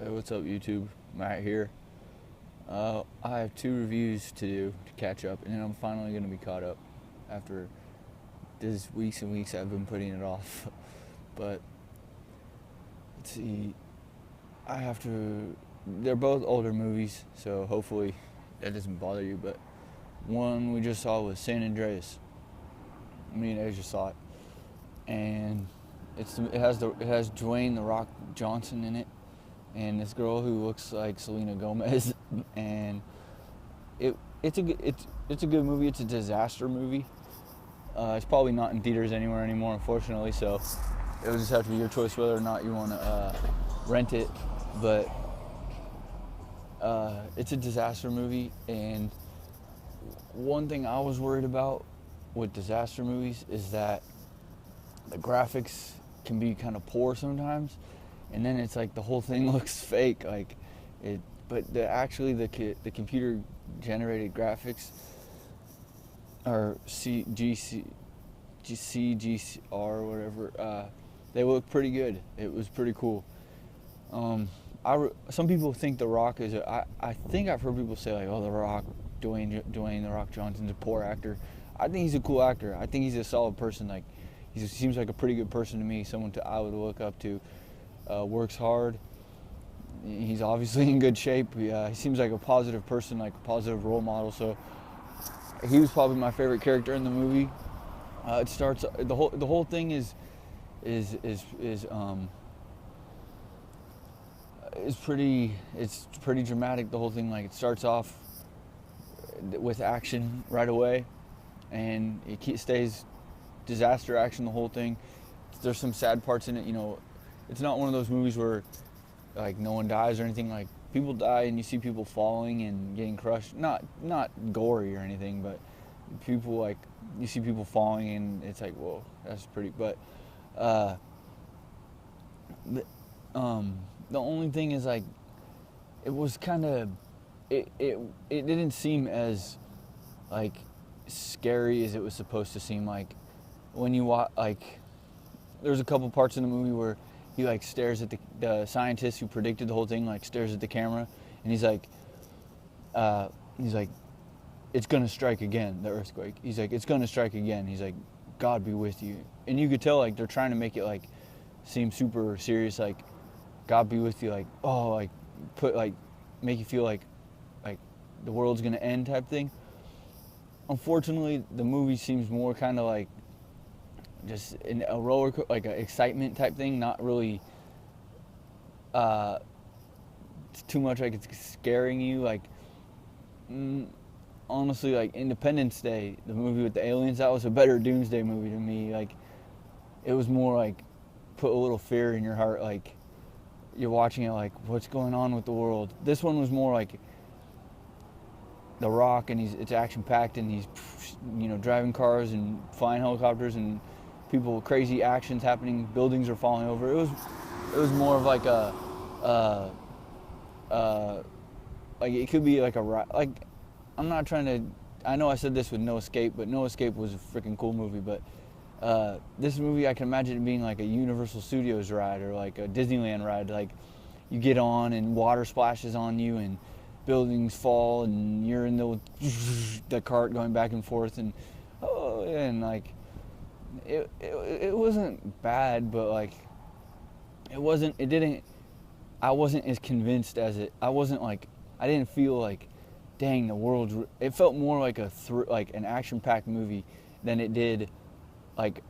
Hey, what's up, YouTube? Matt here. I have 2 reviews to do to catch up, and then I'm finally going to be caught up after these weeks and weeks I've been putting it off. But let's see. I have to. They're both older movies, so hopefully that doesn't bother you. But one we just saw was San Andreas. Me and Asia saw it, and it has Dwayne the Rock Johnson in it, and this girl who looks like Selena Gomez, and it's a good movie. It's a disaster movie. It's probably not in theaters anywhere anymore, unfortunately. So it will just have to be your choice whether or not you want to rent it. But it's a disaster movie, and one thing I was worried about with disaster movies is that the graphics can be kind of poor sometimes, and then it's like the whole thing looks fake, like it. But the computer generated graphics, or CGR or whatever, they look pretty good. It was pretty cool. Some people think The Rock is I think I've heard people say like, oh, The Rock, Dwayne The Rock Johnson's a poor actor. I think he's a cool actor. I think he's a solid person. Like, he seems like a pretty good person to me. Someone I would look up to. Works hard. He's obviously in good shape. He seems like a positive person, like a positive role model. So he was probably my favorite character in the movie. It starts the whole thing is pretty dramatic. The whole thing, like, it starts off with action right away, and it stays disaster action the whole thing. There's some sad parts in it, It's not one of those movies where like no one dies or anything. Like, people die and you see people falling and getting crushed. Not gory or anything, but people, like, you see people falling and it's like, whoa, that's pretty. But the only thing is, like, it was kind of it didn't seem as, like, scary as it was supposed to seem. Like, when you watch, like, there's a couple parts in the movie where he, like, stares at the scientist who predicted the whole thing, like, stares at the camera, and he's like, it's gonna strike again, the earthquake. He's like, it's gonna strike again. He's like, God be with you. And you could tell, like, they're trying to make it, like, seem super serious, like, God be with you, like, oh, like, make you feel like the world's gonna end type thing. Unfortunately, the movie seems more kind of like just a roller, like an excitement type thing, not really too much like it's scaring you. Like, honestly, like Independence Day, the movie with the aliens, that was a better Doomsday movie to me. Like, it was more like put a little fear in your heart, like you're watching it like, what's going on with the world. This one was more like The Rock, and it's action packed, and he's driving cars and flying helicopters and people, crazy actions happening, buildings are falling over. It was more of like like, it could be like like, I'm not trying to, I know I said this with No Escape, but No Escape was a freaking cool movie. But this movie, I can imagine it being like a Universal Studios ride or like a Disneyland ride. Like, you get on and water splashes on you and buildings fall and you're in the cart going back and forth, and like, it wasn't bad, but like, I wasn't as convinced as it. I didn't feel like, dang, the world. It felt more like like an action-packed movie than it did like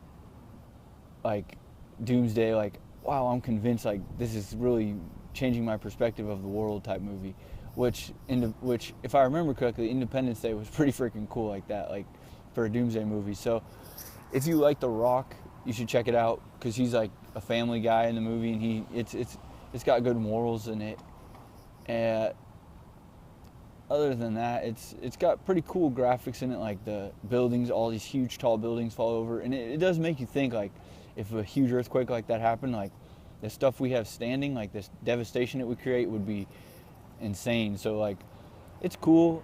Doomsday. Like, wow, I'm convinced, like, this is really changing my perspective of the world type movie. Which, if I remember correctly, Independence Day was pretty freaking cool like that, like, for a Doomsday movie. So if you like The Rock, you should check it out, because he's like a family guy in the movie, and it's got good morals in it. And other than that, it's got pretty cool graphics in it, like the buildings, all these huge tall buildings fall over, and it does make you think, like, if a huge earthquake like that happened, like, the stuff we have standing, like this devastation it would create, would be insane. So, like, it's cool.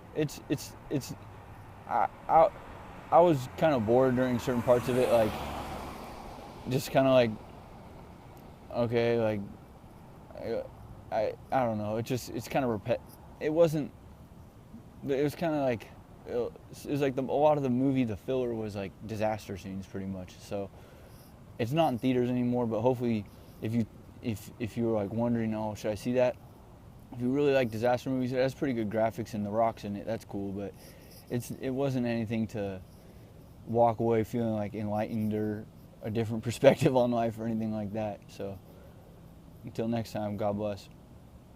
I was kind of bored during certain parts of it, like, just kind of like, okay, like, I don't know. It's kind of It wasn't. It was kind of like it was like a lot of the movie. The filler was like disaster scenes, pretty much. So it's not in theaters anymore. But hopefully, if you if you were like wondering, oh, should I see that? If you really like disaster movies, it has pretty good graphics and the rocks in it. That's cool. But it wasn't anything to walk away feeling like enlightened or a different perspective on life or anything like that. So until next time, God bless.